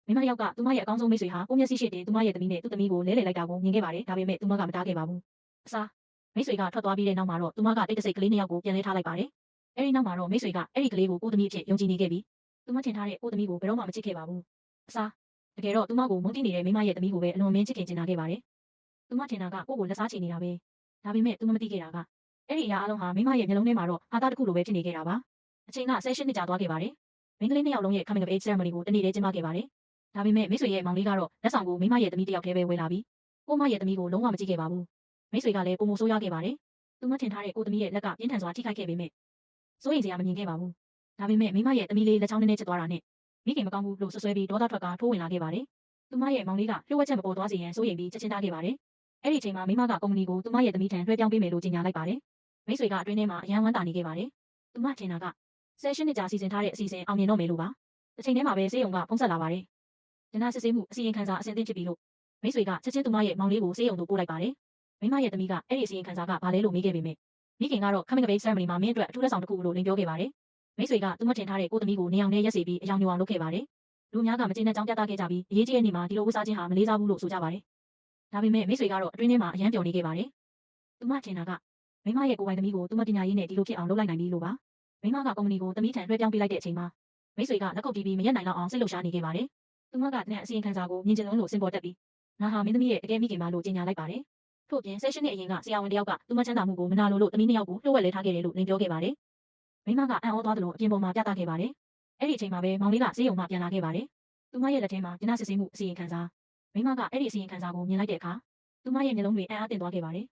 မိမတစ်ယောက်ကသူမရဲ့အကောင်းဆုံးမိတ်ဆွေဟာကိုမျက်စိရှိတင်သူမရဲ့သမီးနဲ့သူ့သမီးကိုလဲလှယ်လိုက်တာကိုမြင်ခဲ့ပါတယ်ဒါပေမဲ့သူမကမတားခဲ့ပါဘူးအစားမိတ်ဆွေကထွက်သွားပြီးတဲ့နောက်မှာတော့သူမကတိတ်တဆိတ်ကလေးနှစ်ယောက်ကိုပြန်လဲထားလိုက်ပါတယ်အဲဒီနောက်မှာတော့မိတ်ဆွေကအဲ့ဒီကလေးကိုကိုသမီးအဖြစ်ယုံကြည်နေခဲ့ပြီးသူမထင်ထားတဲ့ကိုသမီးကိုဘယ်တော့မှမချစ်ခဲ့ပါဘူးအစားတကယ်တော့သူမကိုမုန်းတီးနေတဲ့မိမရဲ့သမီးကိုပဲအလွန်မင်းချစ်ခင်ကျင်နာခဲ့ပါတယ်သူမထင်တာကကိုကိုလက်စားချေနေတာပဲဒါပေမဲ့သူမမသိခဲ့တာကအဲ့ဒီအရာအလုံးဟာမိမရဲ့မျက်လုံးထဲမှာတော့ဟာသားတစ်ခုလိုပဲဖြစ်နေခဲ့တာပါအချိန်က18နှစ်ကြာသွားခဲ့ပါတယ်မိန်းကလေးနှစ်ယောက်လုံးရဲ့ coming of age ceremony ကိုတနေ့တည်းကျင်းပခဲ့ပါတယ်ဒါပေမဲ့မိတ်ဆွေရဲ့မောင်လေးကတော့လက်ဆောင်ကိုမိမရဲ့သမီးတစ်ယောက်တည်းပဲဝယ်လာပြီးကိုမရဲ့သမီးကိုလုံးဝမကြည့်ခဲ့ပါဘူးမိတ်ဆွေကလည်းပုံမဆိုးရွားခဲ့ပါတယ်သူမထင်ထားတဲ့ကိုသမီးရဲ့လက်ကပြင်းထန်စွာထိခိုက်ခဲ့ပေမဲ့စိုးရိမ်စရာမမြင်ခဲ့ပါဘူးဒါပေမဲ့မိမရဲ့သမီးလေးလက်ချောင်းနည်းနည်းကျသွားတာနဲ့မိခင်မကောင်းဘူးလို့ဆွဆွဲပြီးဒေါသထွက်ကာထိုးဝင်လာခဲ့ပါတယ်သူမရဲ့မောင်လေးကလျှို့ဝှက်ချက်မပေါ်သွားစေရန်စိုးရိမ်ပြီးချက်ချင်းတားခဲ့ပါတယ်အဲ့ဒီအချိန်မှာမိမကကုမ္ပဏီကိုသူမရဲ့သမီးထံလွှဲပြောင်းပေးမယ်လို့ကြေညာလိုက်ပါတယ်မိတ်ဆွေကအတွင်းထဲမှာအယံဝမ်းတာနေခဲ့ပါတယ်သူမထင်တာက18နှစ်ကြာစီစဉ်ထားတဲ့အစီအစဉ်အောင်မြင်တော့မယ်လို့ပါတစ်ချိန်တည်းမှာပဲဆေးရုံကဖုန်းဆက်လာပါတယ်ဒနာစစ်ဆေးမှုအစီရင်ခံစာအဆင့်သင့်ဖြစ်ပြီလို့မိတ်ဆွေကချက်ချင်းသူမရဲ့မောင်လေးကိုဆေးရုံသို့ပို့လိုက်ပါတယ်မိမရဲ့သမီးကအဲ့ဒီအစီရင်ခံစာကဘာလဲလို့မေးခဲ့ပေမဲ့မိခင်ကတော့ coming of age ceremony မှာမင်းအတွက်အထူးလက်ဆောင်တစ်ခုလို့လိန်ပြောခဲ့ပါတယ်မိတ်ဆွေကသူမထင်ထားတဲ့ကိုသမီးကိုနေအောင်နဲ့ရက်စီပြီးအယောင်ညိုအောင်လုပ်ခဲ့ပါတယ်လူများကမကျေနပ်ကြောင်းပြသခဲ့ကြပြီးအရေးကြီးတဲ့နေ့မှာဒီလိုဝတ်စားခြင်းဟာမလေးစားဘူးလို့ဆိုကြပါတယ်ဒါပေမဲ့မိတ်ဆွေကတော့အတွင်းထဲမှာအယမ်းပျော်နေခဲ့ပါတယ်သူမထင်တာကမိမရဲ့ကိုယ်ပိုင်သမီးကိုသူမပညာရေးနဲ့ဒီလိုဖြစ်အောင်လုပ်လိုက်နိုင်ပြီလို့ပါမိမကကုမ္ပဏီကိုသမီးထံလွှဲပြောင်းပေးလိုက်တဲ့အချိန်မှာမိတ်ဆွေကလက်ကုပ်တီးပြီးမရက်နိုင်တော့အောင်စိတ်လှုပ်ရှားနေခဲ့ပါတယ်သူမကတန်အစီရင်ခံစာကိုမြင်ကျင်လုံးလို့စင်ပေါ်တက်ပြီးငါဟာမင်းသမီးရဲ့တကယ်မိခင်မလို့ကြေညာလိုက်ပါတယ်ထို့ပြင်16နှစ်အရင်ကဆရာဝန်တယောက်ကသူမချမ်းသာမှုကိုမနာလိုလို့သမီးနှစ်ယောက်ကိုလှုပ်ဝက်လဲထားခဲ့တယ်လို့လိန်ပြောခဲ့ပါတယ်မိမကအံ့ဩသွားသလိုအပြင်ပေါ်မှာပြသခဲ့ပါတယ်အဲ့ဒီအချိန်မှာပဲမောင်လေးကဆေးရုံမှပြန်လာခဲ့ပါတယ်သူမရဲ့လက်ထဲမှာကျနစစ်ဆေးမှုအစီရင်ခံစာမိမကအဲ့ဒီအစီရင်ခံစာကိုမြင်လိုက်တဲ့အခါသူမရဲ့မျက်လုံးတွေအံ့အားသင့်သွားခဲ့ပါတယ်